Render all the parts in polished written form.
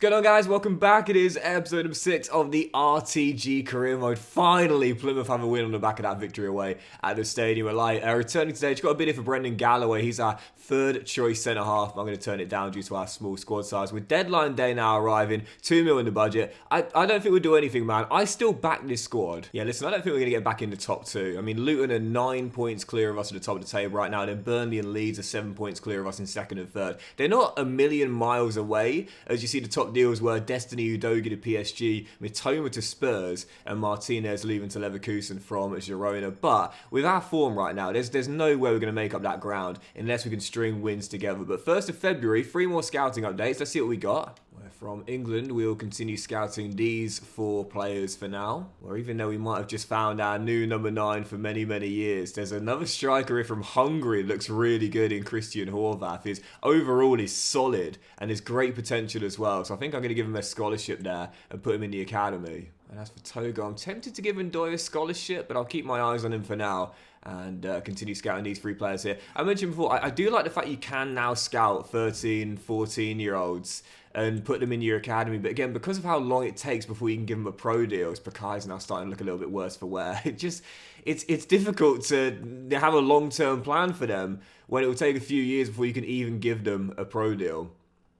Going on, guys? Welcome back. It is episode number 6 of the RTG career mode. Finally, Plymouth have a win on the back of that victory away at the Stadium of Light. Returning today, got a bid in for Brendan Galloway. He's our third choice centre half. I'm going to turn it down due to our small squad size. With deadline day now arriving, 2 mil in the budget. I don't think we'll do anything, man. I still back this squad. Yeah, listen, I don't think we're going to get back in the top 2. I mean, Luton are 9 points clear of us at the top of the table right now. Then Burnley and Leeds are 7 points clear of us in second and third. They're not a million miles away, as you see the top deals were Destiny Udogie to PSG, Mitoma to Spurs, and Martinez leaving to Leverkusen from Girona. But with our form right now, there's no way we're going to make up that ground unless we can string wins together. But 1st of February, 3 more scouting updates. Let's see what we got. From England, we'll continue scouting these 4 players for now. Or even though we might have just found our new number 9 for many, many years. There's another striker here from Hungary that looks really good in Christian Horvath. His overall is solid and there's great potential as well. So I think I'm going to give him a scholarship there and put him in the academy. And as for Togo, I'm tempted to give Ndoye a scholarship, but I'll keep my eyes on him for now and continue scouting these 3 players here. I mentioned before, I do like the fact you can now scout 13, 14-year-olds and put them in your academy. But again, because of how long it takes before you can give them a pro deal, Pakai's now starting to look a little bit worse for wear. It's difficult to have a long-term plan for them when it will take a few years before you can even give them a pro deal.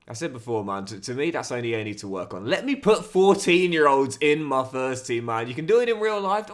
I said before, man, to me, that's only I need to work on. Let me put 14-year-olds in my first team, man. You can do it in real life.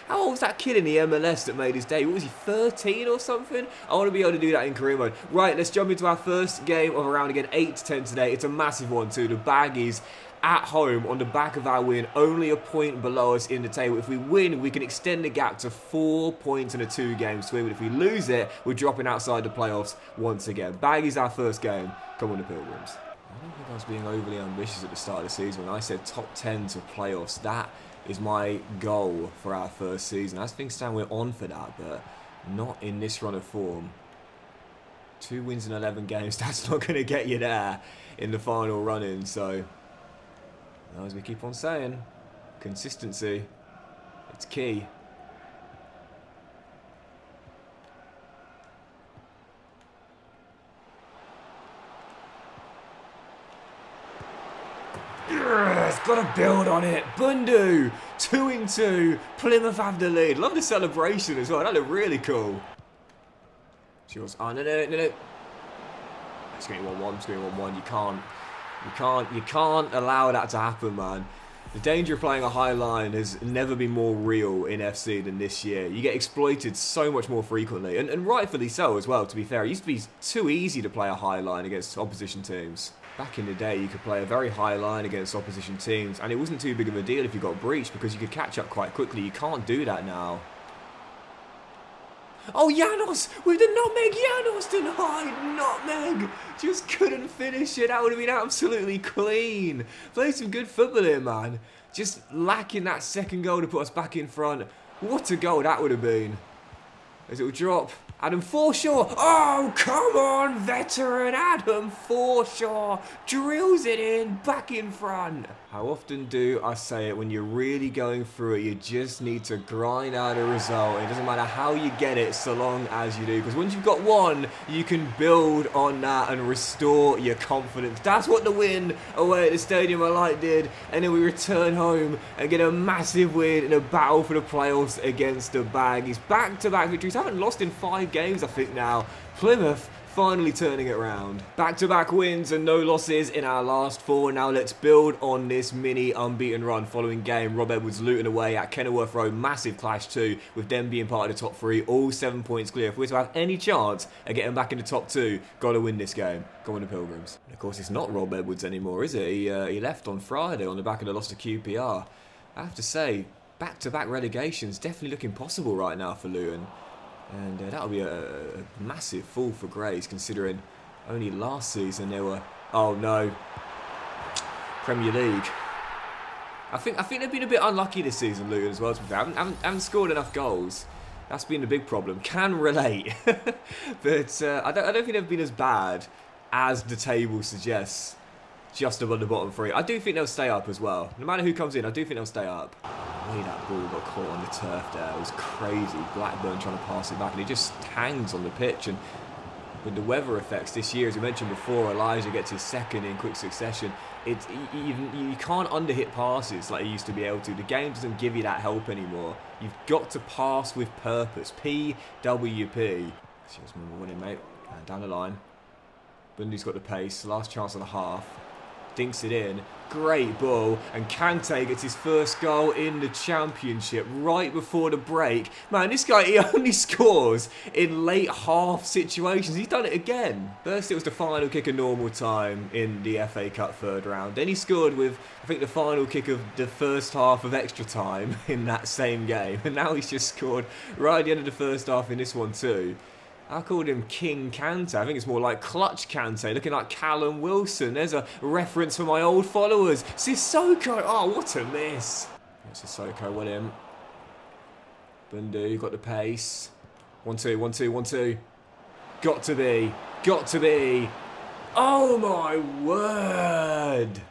How old was that kid in the MLS that made his day? What was he, 13 or something? I want to be able to do that in career mode. Right, let's jump into our first game of a round again, 8-10 today. It's a massive one, too. The Baggies at home on the back of our win, only a point below us in the table. If we win, we can extend the gap to 4 points in a 2-game swing. But if we lose it, we're dropping outside the playoffs once again. Baggies our first game. Come on, the Pilgrims. I don't think I was being overly ambitious at the start of the season when I said top 10 to playoffs. That is my goal for our first season. As things stand, we're on for that, but not in this run of form. 2 wins in 11 games, that's not going to get you there in the final run-in. So, as we keep on saying, consistency, it's key. It's got to build on it. Bundu, 2-2. Plymouth have the lead. Love the celebration as well. That looked really cool. She was, oh, no. It's going 1-1. It's going 1-1. You can't allow that to happen, man. The danger of playing a high line has never been more real in FC than this year. You get exploited so much more frequently, and rightfully so as well, to be fair. It used to be too easy to play a high line against opposition teams. Back in the day, you could play a very high line against opposition teams, and it wasn't too big of a deal if you got breached because you could catch up quite quickly. You can't do that now. Oh, Janos with the nutmeg. Janos denied nutmeg. Just couldn't finish it. That would have been absolutely clean. Played some good football here, man. Just lacking that second goal to put us back in front. What a goal that would have been. As it will drop. Adam Forshaw. Oh, come on, veteran Adam Forshaw. Drills it in, back in front. How often do I say it when you're really going through it? You just need to grind out a result. It doesn't matter how you get it so long as you do. Because once you've got one, you can build on that and restore your confidence. That's what the win away at the Stadium of Light did. And then we return home and get a massive win in a battle for the playoffs against the Baggies. Back-to-back victories. Haven't lost in 5 games, I think, now. Plymouth finally turning it around. Back-to-back wins and no losses in our last 4. Now let's build on this mini unbeaten run following game. Rob Edwards Luton away at Kenilworth Road. Massive clash too, with them being part of the top 3. All 7 points clear. If we're to have any chance of getting back in the top 2, got to win this game. Go on the Pilgrims. And of course, it's not Rob Edwards anymore, is it? He left on Friday on the back of the loss to QPR. I have to say, back-to-back relegations definitely looking possible right now for Luton. And that'll be a massive fall for Grays, considering only last season they were, oh no, Premier League. I think they've been a bit unlucky this season, Luton, as well. Haven't scored enough goals. That's been the big problem. Can relate, but I don't think they've been as bad as the table suggests. Just above the bottom 3. I do think they'll stay up as well. No matter who comes in, I do think they'll stay up. The way that ball got caught on the turf there was crazy. Blackburn trying to pass it back, and he just hangs on the pitch. And with the weather effects this year, as we mentioned before, Elijah gets his second in quick succession. You can't underhit passes like you used to be able to. The game doesn't give you that help anymore. You've got to pass with purpose. PWP. Just winning, mate. Down the line. Bundy's got the pace. Last chance of the half. Dinks it in. Great ball. And Kante gets his first goal in the championship right before the break. Man, this guy, he only scores in late half situations. He's done it again. First it was the final kick of normal time in the FA Cup third round. Then he scored with, I think, the final kick of the first half of extra time in that same game. And now he's just scored right at the end of the first half in this one too. I called him King Kante. I think it's more like Clutch Kante, looking like Callum Wilson. There's a reference for my old followers. Sissoko. Oh, what a miss. Sissoko, William. Bundu, got the pace. 1-2, 1-2, 1-2. Got to be. Got to be. Oh, my word.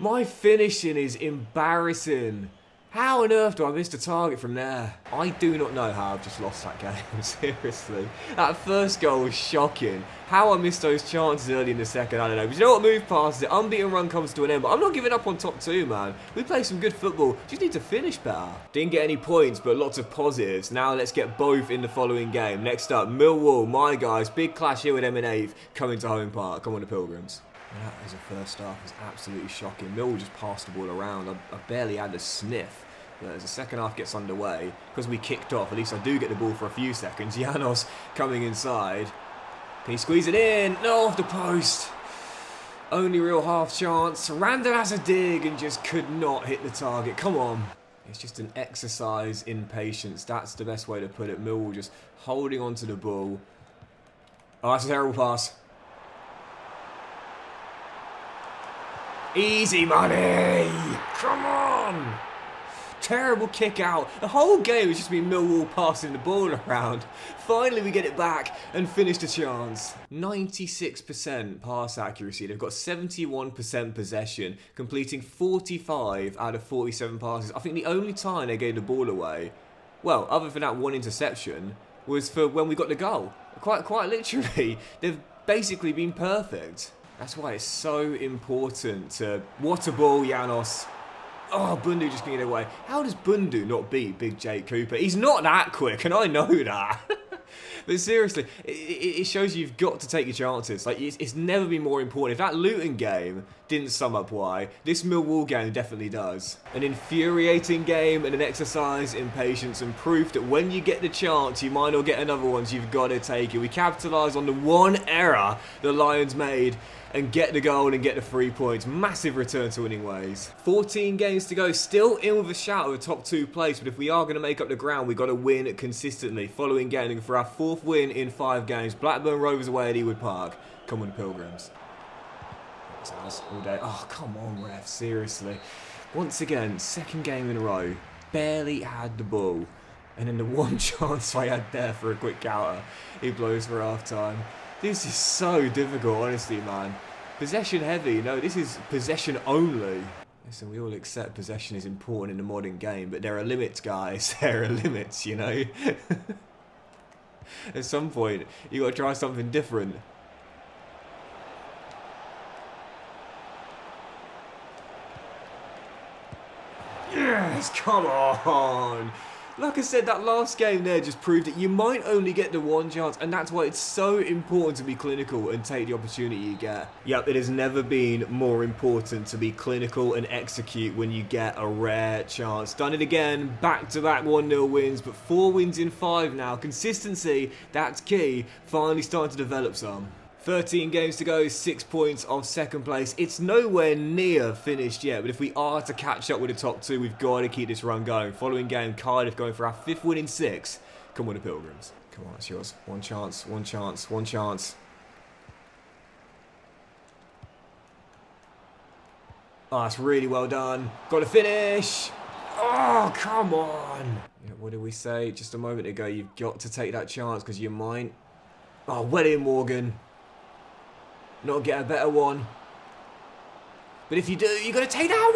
My finishing is embarrassing. How on earth do I miss the target from there? I do not know how I've just lost that game, seriously. That first goal was shocking. How I missed those chances early in the second, I don't know. But you know what, move past it. Unbeaten run comes to an end, but I'm not giving up on top two, man. We play some good football, just need to finish better. Didn't get any points, but lots of positives. Now let's get both in the following game. Next up, Millwall, my guys. Big clash here with them in 8th, coming to Home Park. Come on, the Pilgrims. That was the first half. It was absolutely shocking. Millwall just passed the ball around. I barely had a sniff. But as the second half gets underway, because we kicked off, at least I do get the ball for a few seconds. Janos coming inside. Can he squeeze it in? No, off the post. Only real half chance. Random has a dig and just could not hit the target. Come on. It's just an exercise in patience. That's the best way to put it. Millwall just holding on to the ball. Oh, that's a terrible pass. Easy money! Come on! Terrible kick out. The whole game has just been Millwall passing the ball around. Finally we get it back and finish the chance. 96% pass accuracy. They've got 71% possession, completing 45 out of 47 passes. I think the only time they gave the ball away, well, other than that one interception, was for when we got the goal. Quite literally, they've basically been perfect. That's why it's so important to... What a ball, Janos. Oh, Bundu just can get away. How does Bundu not beat Big Jake Cooper? He's not that quick, and I know that. But seriously, it shows you've got to take your chances. Like, it's never been more important. If that Luton game didn't sum up why, this Millwall game definitely does. An infuriating game and an exercise in patience and proof that when you get the chance, you might not get another one, so you've got to take it. We capitalised on the one error the Lions made and get the goal and get the 3 points. Massive return to winning ways. 14 games to go, still in with a shout of a top 2 place, but if we are going to make up the ground, we've got to win consistently. Following game for our 4th win in 5 games. Blackburn Rovers away at Ewood Park. Come on, Pilgrims. That's us all day. Oh, come on, ref, seriously. Once again, 2nd game in a row. Barely had the ball. And then the one chance I had there for a quick counter, he blows for half time. This is so difficult, honestly, man. Possession heavy. No, this is possession only. Listen, we all accept possession is important in the modern game, but there are limits, guys. There are limits, you know? At some point, you got to try something different. Yes, come on. Like I said, that last game there just proved that you might only get the one chance, and that's why it's so important to be clinical and take the opportunity you get. Yep, it has never been more important to be clinical and execute when you get a rare chance. Done it again, back-to-back 1-0 wins, but 4 wins in 5 now. Consistency, that's key. Finally starting to develop some. 13 games to go, 6 points off 2nd place. It's nowhere near finished yet, but if we are to catch up with the top 2, we've got to keep this run going. Following game, Cardiff going for our 5th win in 6. Come on, the Pilgrims. Come on, it's yours. One chance, one chance, one chance. Oh, that's really well done. Got to finish. Oh, come on. Yeah, what did we say just a moment ago? You've got to take that chance because you might. Oh, well in, Morgan. Not get a better one. But if you do, you got to take that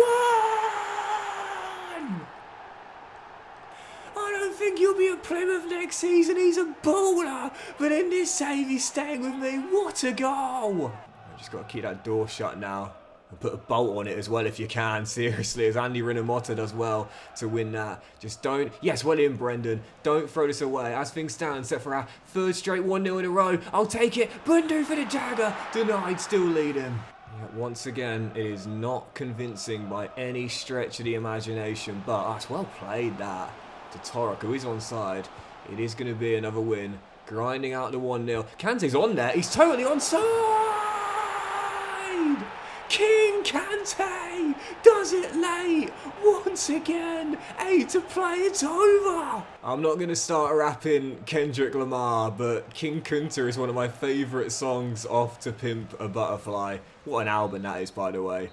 one! I don't think he'll be at Plymouth next season. He's a baller. But in this save, he's staying with me. What a goal. I just got to keep that door shut now. And put a bolt on it as well if you can, seriously, as Andy Rinomota does well to win that. Just don't, yes, well in, Brendan. Don't throw this away. As things stand, set for our third straight 1-0 in a row. I'll take it. Bundu for the dagger. Denied, still leading. Yeah, once again, it is not convincing by any stretch of the imagination, but that's well played that to Torok, who is onside. It is going to be another win. Grinding out the 1-0. Kante's on there. He's totally onside. King Kante does it late once again. 8 to play, it's over. I'm not going to start rapping Kendrick Lamar, but King Kunta is one of my favourite songs off To Pimp a Butterfly. What an album that is, by the way.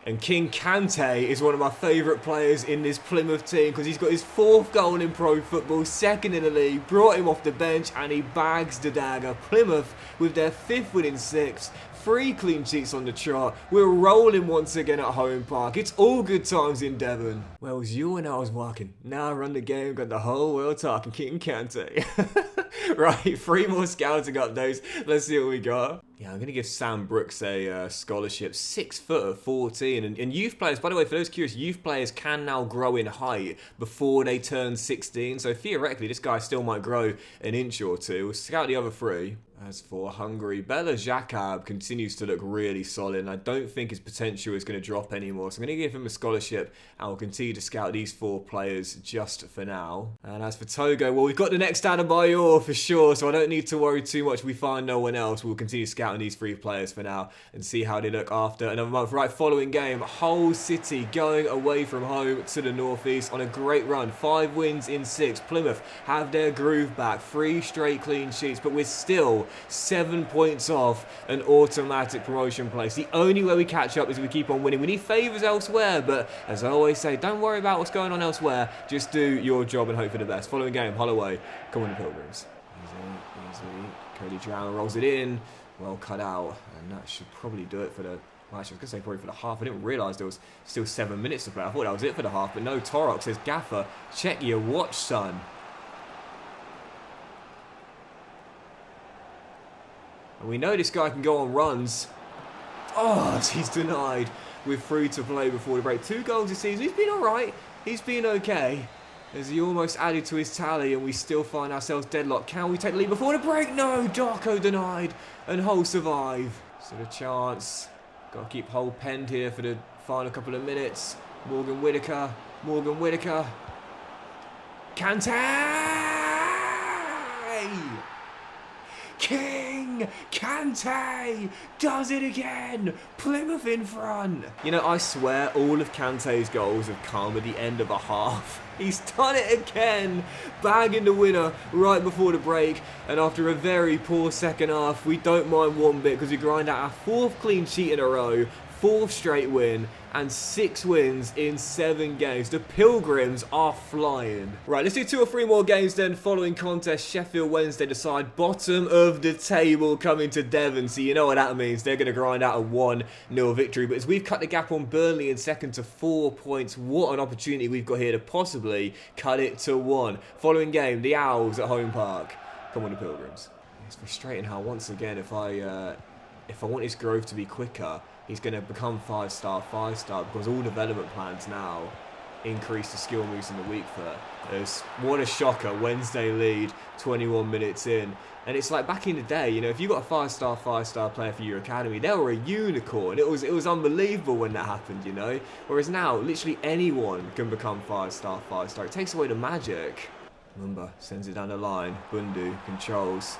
And King Kante is one of my favourite players in this Plymouth team because he's got his 4th goal in pro football, 2nd in the league, brought him off the bench and he bags the dagger. Plymouth with their 5th win in 6, 3 clean sheets on the trot. We're rolling once again at home park. It's all good times in Devon. Well, it was you and I was walking. Now I run the game, got the whole world talking. King Kante. Right, 3 more scouting updates. Let's see what we got. Yeah, I'm going to give Sam Brooks a scholarship. 6 foot at 14. And youth players, by the way, for those curious, youth players can now grow in height before they turn 16. So theoretically, this guy still might grow an inch or two. We'll scout the other 3. As for Hungary, Bela Jakab continues to look really solid, and I don't think his potential is going to drop anymore. So I'm going to give him a scholarship, and we'll continue to scout these 4 players just for now. And as for Togo, well, we've got the next Adebayor for sure, so I don't need to worry too much. We find no one else. We'll continue scouting these 3 players for now and see how they look after another month. Right, following game, Hull City going away from home to the northeast on a great run. 5 wins in 6. Plymouth have their groove back. 3 straight clean sheets, but we're still 7 points off an automatic promotion place. The only way we catch up is if we keep on winning. We need favours elsewhere, but as I always say, don't worry about what's going on elsewhere. Just do your job and hope for the best. Following game, Holloway, come on the Pilgrims. Easy. Cody Drown rolls it in. Well cut out, and that should probably do it for the... Well, actually, I was going to say probably for the half. I didn't realise there was still 7 minutes to play. I thought that was it for the half, but no. Torok says, Gaffer, check your watch, son. And we know this guy can go on runs. Oh, he's denied with 3 to play before the break. 2 goals this season. He's been alright. He's been okay. As he almost added to his tally and we still find ourselves deadlocked. Can we take the lead before the break? No, Darko denied. And Hull survive. So the chance. Got to keep Hull penned here for the final couple of minutes. Morgan Whittaker. Kante! King Kante does it again. Plymouth in front. You know, I swear all of Kante's goals have come at the end of a half. He's done it again, bagging the winner right before the break. And after a very poor second half, we don't mind one bit because we grind out our 4th clean sheet in a row, 4th straight win, and 6 wins in 7 games. The Pilgrims are flying. Right, let's do 2 or 3 more games then. Following contest, Sheffield Wednesday decide bottom of the table coming to Devon. So you know what that means. They're going to grind out a 1-0 victory. But as we've cut the gap on Burnley in second to 4 points, what an opportunity we've got here to possibly cut it to 1. Following game, the Owls at home park. Come on, the Pilgrims. It's frustrating how once again, if I want his growth to be quicker, he's going to become 5-star because all development plans now increase the skill moves in the weak foot. What a shocker. Wednesday lead 21 minutes in. And it's like back in the day, you know, if you got a 5-star player for your academy, they were a unicorn. It was unbelievable when that happened, you know. Whereas now, literally anyone can become 5-star. It takes away the magic. Remember, sends it down the line. Bundu controls.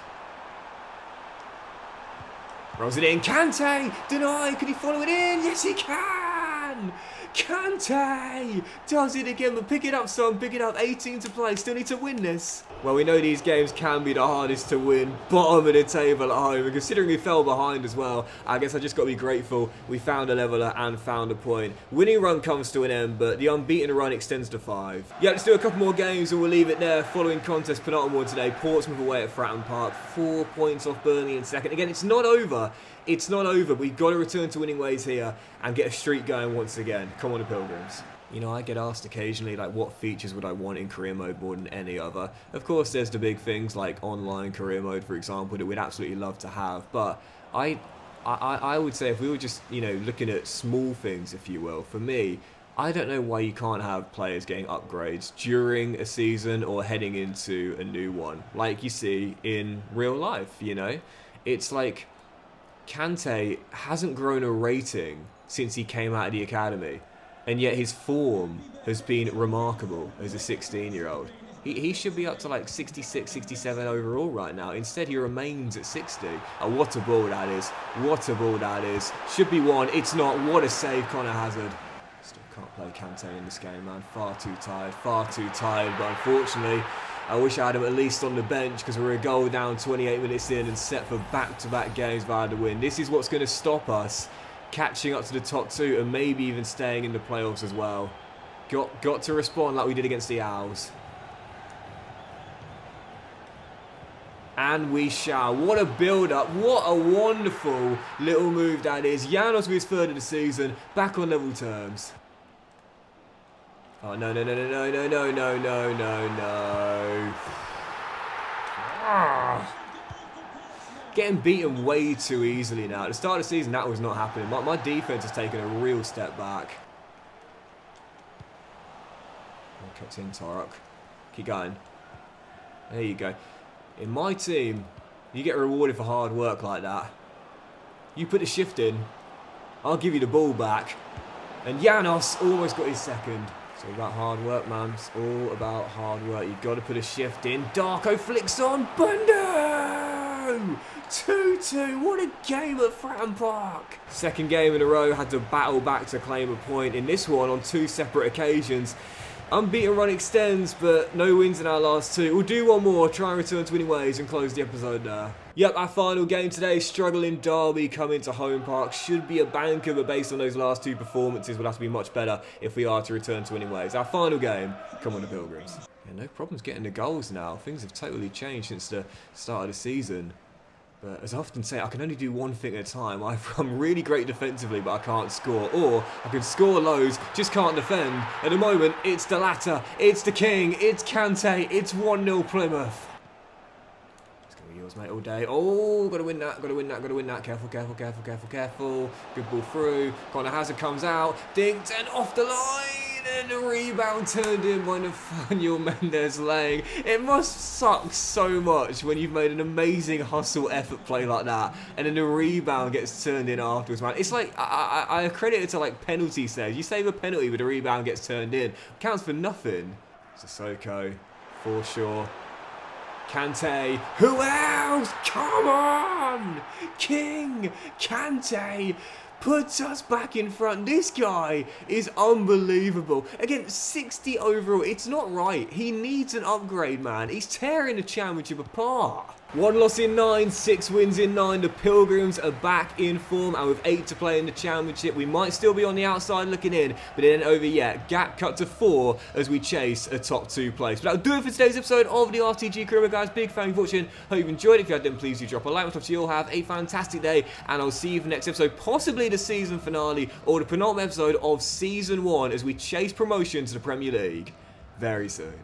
Rolls it in. Kante! Deny! Can he follow it in? Yes, he can! Kante does it again, but pick it up, son. Pick it up. 18 to play. Still need to win this. Well, we know these games can be the hardest to win. Bottom of the table at home. And considering we fell behind as well, I guess I just got to be grateful we found a leveler and found a point. Winning run comes to an end, but the unbeaten run extends to 5. Yeah, let's do a couple more games and we'll leave it there. Following contest, penultimate one today. Portsmouth away at Fratton Park. 4 points off Burnley in second. Again, it's not over. It's not over. We've got to return to winning ways here and get a streak going once again. Come on, the Pilgrims. You know, I get asked occasionally, like, what features would I want in career mode more than any other? Of course, there's the big things like online career mode, for example, that we'd absolutely love to have. But I would say if we were just, you know, looking at small things, if you will, for me, I don't know why you can't have players getting upgrades during a season or heading into a new one, like you see in real life, you know? It's like Kante hasn't grown a rating since he came out of the academy. And yet his form has been remarkable as a 16-year-old. He should be up to like 66, 67 overall right now. Instead, he remains at 60. Oh, what a ball that is. What a ball that is. Should be one. It's not. What a save, Connor Hazard. Still can't play Kante in this game, man. Far too tired. Far too tired. But unfortunately, I wish I had him at least on the bench because we're a goal down 28 minutes in and set for back-to-back games via the win. This is what's going to stop us catching up to the top two and maybe even staying in the playoffs as well. Got to respond like we did against the Owls. And we shall. What a build-up. What a wonderful little move that is. Janos with his third of the season, back on level terms. Oh, no, no, no, no, no, no, no, no, no, no, no. Ah. Getting beaten way too easily now. At the start of the season, that was not happening. My defense has taken a real step back. Kept in, Tarok. Keep going. There you go. In my team, you get rewarded for hard work like that. You put the shift in, I'll give you the ball back. And Janos almost got his second. It's all about hard work, man. It's all about hard work. You've got to put a shift in. Darko flicks on. Bundo! 2-2. What a game at Fratton Park. Second game in a row. Had to battle back to claim a point. In this one, on two separate occasions. Unbeaten run extends, but no wins in our last two. We'll do one more, try and return to winning ways and close the episode there. Yep, our final game today, struggling Derby coming to home park. Should be a banker, but based on those last two performances, we'll have to be much better if we are to return to winning ways. Our final game, come on the Pilgrims. Yeah, no problems getting the goals now. Things have totally changed since the start of the season. But as I often say, I can only do one thing at a time. I'm really great defensively, but I can't score. Or I can score loads, just can't defend. At the moment, it's the latter. It's the king. It's Kante. It's 1-0 Plymouth. It's going to be yours, mate, all day. Oh, got to win that. Got to win that. Got to win that. Careful, careful, careful, careful, careful. Good ball through. Connor Hazard comes out. Dinked and off the line. And the rebound turned in by Nathaniel Mendes-Lang. It must suck so much when you've made an amazing hustle effort play like that and then the rebound gets turned in afterwards, man. It's like, I credit it to like penalty saves. You save a penalty but the rebound gets turned in. Counts for nothing. Sissoko, Forshaw, Kante. Who else? Come on! King Kante puts us back in front. This guy is unbelievable. Again, 60 overall. It's not right. He needs an upgrade, man. He's tearing the championship apart. 1 loss in 9, 6 wins in 9. The Pilgrims are back in form, and with 8 to play in the championship, we might still be on the outside looking in, but it ain't over yet. Gap cut to 4 as we chase a top 2 place. But that'll do it for today's episode of the RTG Career, guys. Big thank you for watching. Hope you've enjoyed it. If you have, then please do drop a like. Much love to you all. Have a fantastic day, and I'll see you for the next episode, possibly the season finale or the penultimate episode of Season 1 as we chase promotion to the Premier League very soon.